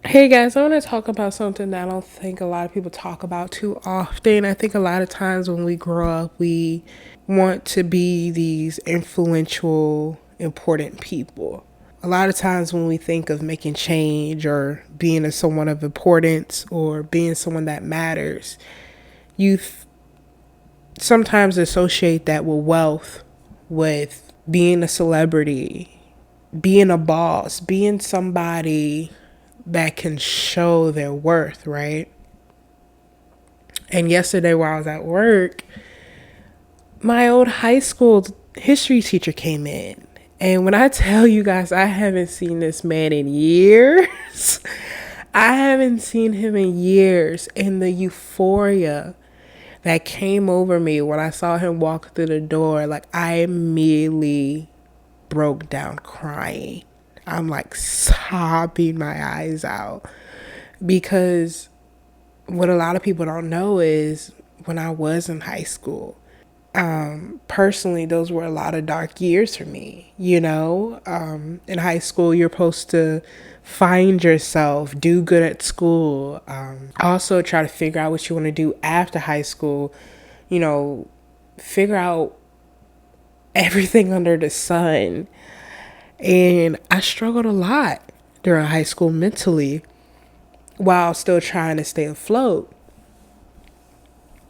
Hey guys, I want to talk about something that I don't think a lot of people talk about too often. I think a lot of times when we grow up, we want to be these influential, important people. A lot of times when we think of making change or being a someone of importance or being someone that matters, you sometimes associate that with wealth, with being a celebrity, being a boss, being somebody that can show their worth, right? And yesterday, while I was at work, my old high school history teacher came in. And when I tell you guys, I haven't seen this man in years. I haven't seen him in years. And the euphoria that came over me when I saw him walk through the door, like I immediately broke down crying. I'm like sobbing my eyes out because what a lot of people don't know is when I was in high school, personally, those were a lot of dark years for me. In high school, you're supposed to find yourself, do good at school, also try to figure out what you want to do after high school, you know, figure out everything under the sun. And I struggled a lot during high school mentally while still trying to stay afloat.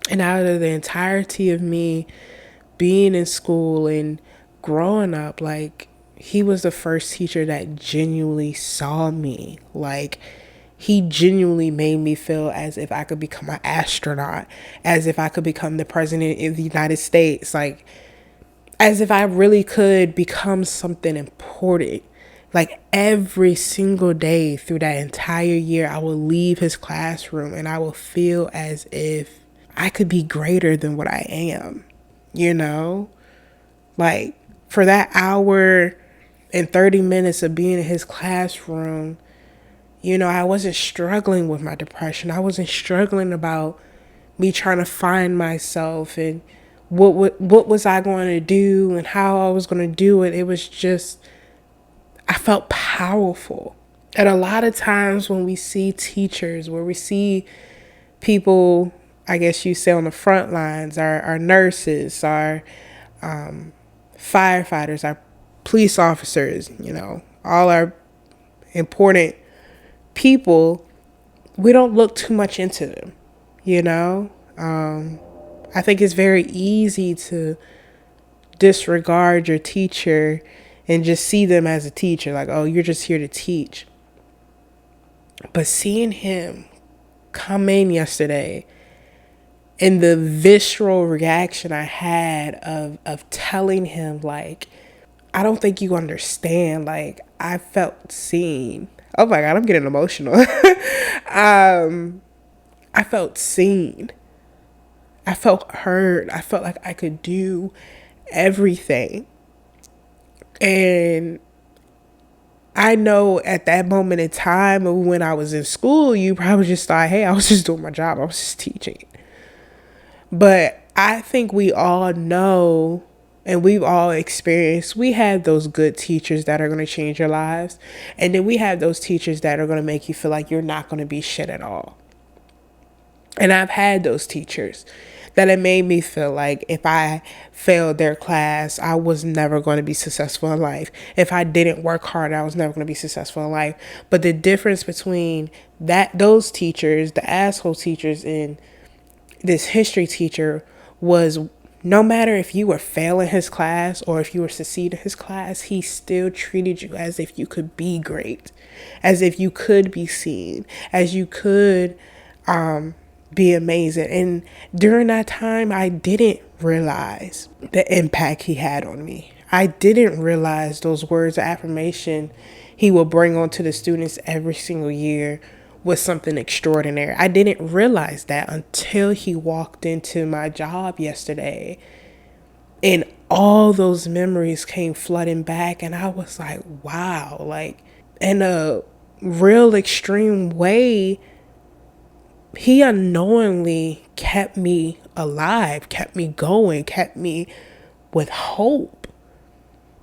And out of the entirety of me being in school and growing up, like, he was the first teacher that genuinely saw me. Like, he genuinely made me feel as if I could become an astronaut, as if I could become the president of the United States, like, as if I really could become something important. Like every single day through that entire year, I will leave his classroom and I will feel as if I could be greater than what I am, you know? Like for that hour and 30 minutes of being in his classroom, I wasn't struggling with my depression. I wasn't struggling about me trying to find myself and what was I going to do and how I was going to do it. It was just, I felt powerful. And a lot of times when we see teachers, where we see people, I guess you say on the front lines, our nurses, our firefighters, our police officers, all our important people, we don't look too much into them, you know? I think it's very easy to disregard your teacher and just see them as a teacher, like, oh, you're just here to teach. But seeing him come in yesterday and the visceral reaction I had of telling him, like, I don't think you understand. Like, I felt seen. Oh my God, I'm getting emotional. I felt seen. I felt heard. I felt like I could do everything. And I know at that moment in time when I was in school, you probably just thought, hey, I was just doing my job. I was just teaching. But I think we all know and we've all experienced, we have those good teachers that are going to change your lives. And then we have those teachers that are going to make you feel like you're not going to be shit at all. And I've had those teachers that it made me feel like if I failed their class, I was never going to be successful in life. If I didn't work hard, I was never going to be successful in life. But the difference between those teachers, the asshole teachers, and this history teacher was no matter if you were failing his class or if you were succeeding his class, he still treated you as if you could be great, as if you could be seen, as you could be amazing. And during that time, I didn't realize the impact he had on me. I didn't realize those words of affirmation he will bring onto the students every single year was something extraordinary. I didn't realize that until he walked into my job yesterday and all those memories came flooding back. And I was like, wow, like in a real extreme way, he unknowingly kept me alive, kept me going, kept me with hope.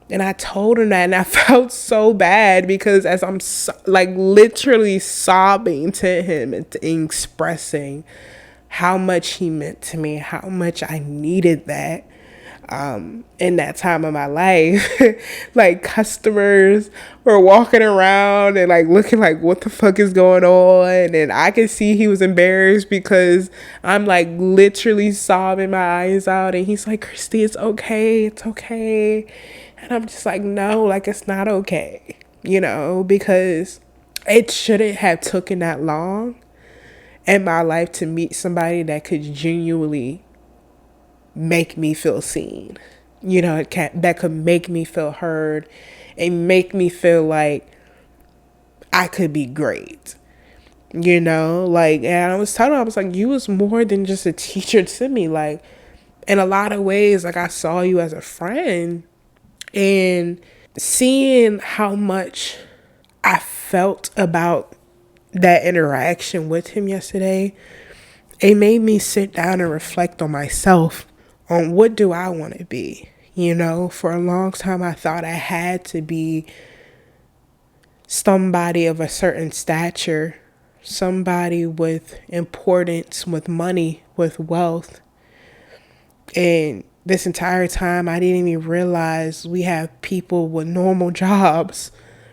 And I told him that, and I felt so bad because as I'm like literally sobbing to him and expressing how much he meant to me, how much I needed that in that time of my life. Like customers were walking around and like looking like, what the fuck is going on? And I could see he was embarrassed because I'm like literally sobbing my eyes out. And he's like, Christy, it's okay. It's okay. And I'm just like, no, like it's not okay, because it shouldn't have taken that long in my life to meet somebody that could genuinely make me feel seen. That could make me feel heard and make me feel like I could be great. Like, and I was telling him, I was like, you was more than just a teacher to me. Like, in a lot of ways, like I saw you as a friend, and seeing how much I felt about that interaction with him yesterday, it made me sit down and reflect on myself, on what do I want to be. For a long time, I thought I had to be somebody of a certain stature, somebody with importance, with money, with wealth. And this entire time, I didn't even realize we have people with normal jobs,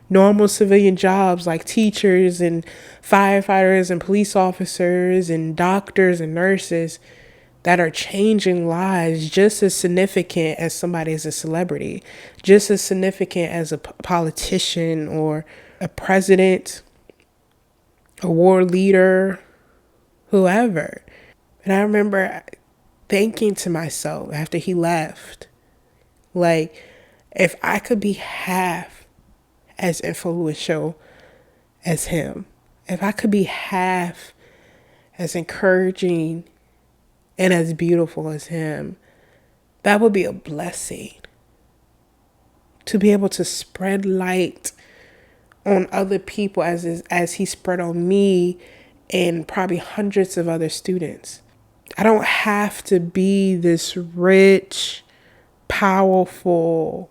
normal civilian jobs like teachers and firefighters and police officers and doctors and nurses that are changing lives just as significant as somebody as a celebrity, just as significant as a politician or a president, a war leader, whoever. And I remember thinking to myself after he left, like, if I could be half as influential as him, if I could be half as encouraging and as beautiful as him, that would be a blessing. To be able to spread light on other people as he spread on me and probably hundreds of other students. I don't have to be this rich, powerful,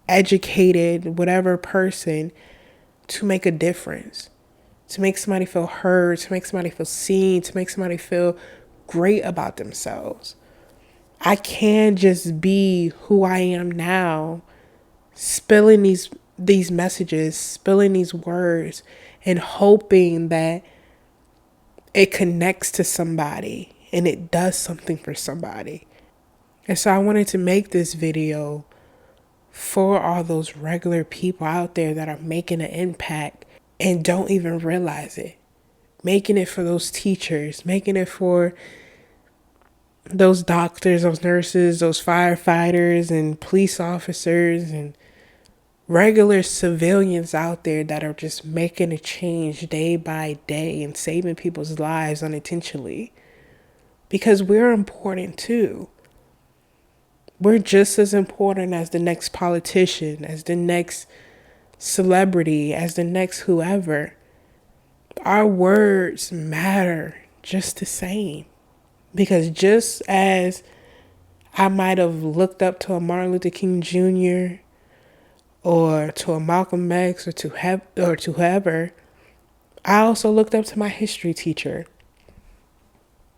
educated, whatever person to make a difference, to make somebody feel heard, to make somebody feel seen, to make somebody feel great about themselves. I can just be who I am now, spilling these messages, spilling these words, and hoping that it connects to somebody and it does something for somebody. And so I wanted to make this video for all those regular people out there that are making an impact and don't even realize it. Making it for those teachers, making it for those doctors, those nurses, those firefighters and police officers and regular civilians out there that are just making a change day by day and saving people's lives unintentionally. Because we're important too. We're just as important as the next politician, as the next celebrity, as the next whoever. Our words matter just the same. Because just as I might have looked up to a Martin Luther King Jr. or to a Malcolm X or to whoever, I also looked up to my history teacher.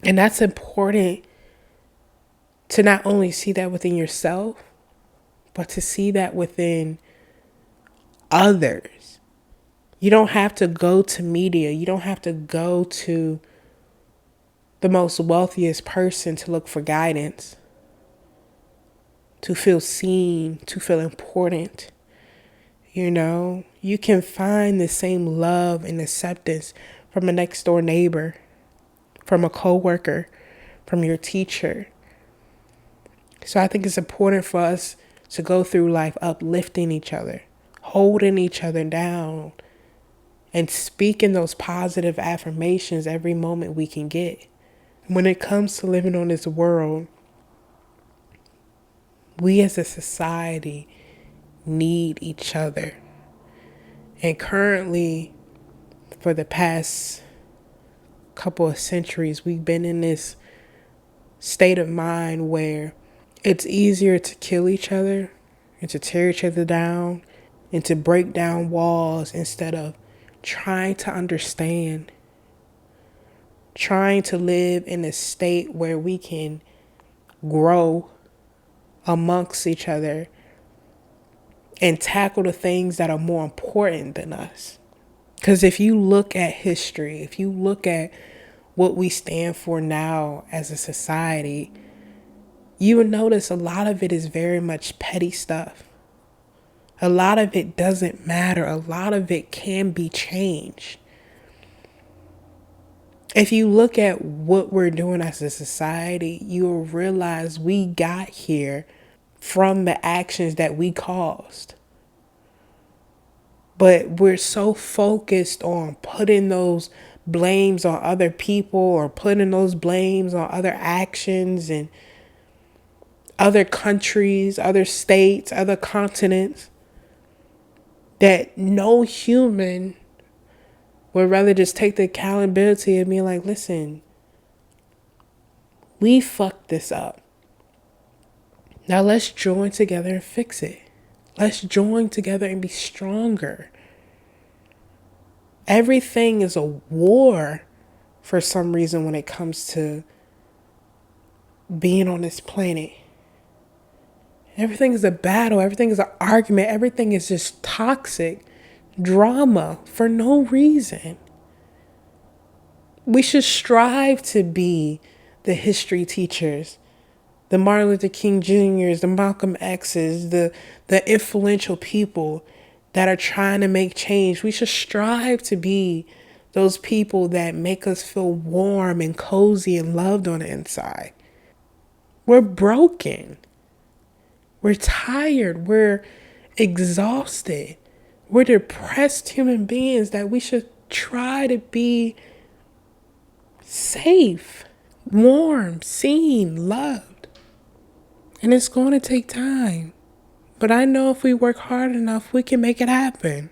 And that's important to not only see that within yourself, but to see that within others. You don't have to go to media. You don't have to go to the most wealthiest person to look for guidance, to feel seen, to feel important. You can find the same love and acceptance from a next door neighbor, from a coworker, from your teacher. So I think it's important for us to go through life uplifting each other, holding each other down, and speaking those positive affirmations every moment we can get. When it comes to living on this world, we as a society need each other. And currently, for the past couple of centuries, we've been in this state of mind where it's easier to kill each other and to tear each other down and to break down walls instead of trying to understand, trying to live in a state where we can grow amongst each other and tackle the things that are more important than us. Because if you look at history, if you look at what we stand for now as a society, you would notice a lot of it is very much petty stuff. A lot of it doesn't matter. A lot of it can be changed. If you look at what we're doing as a society, you'll realize we got here from the actions that we caused. But we're so focused on putting those blames on other people or putting those blames on other actions and other countries, other states, other continents, that no human would rather just take the accountability and be like, listen, we fucked this up. Now let's join together and fix it. Let's join together and be stronger. Everything is a war for some reason when it comes to being on this planet. Everything is a battle. Everything is an argument. Everything is just toxic drama for no reason. We should strive to be the history teachers, the Martin Luther King Jr.'s, the Malcolm X's, the influential people that are trying to make change. We should strive to be those people that make us feel warm and cozy and loved on the inside. We're broken. We're tired. We're exhausted. We're depressed human beings that we should try to be safe, warm, seen, loved. And it's going to take time. But I know if we work hard enough, we can make it happen.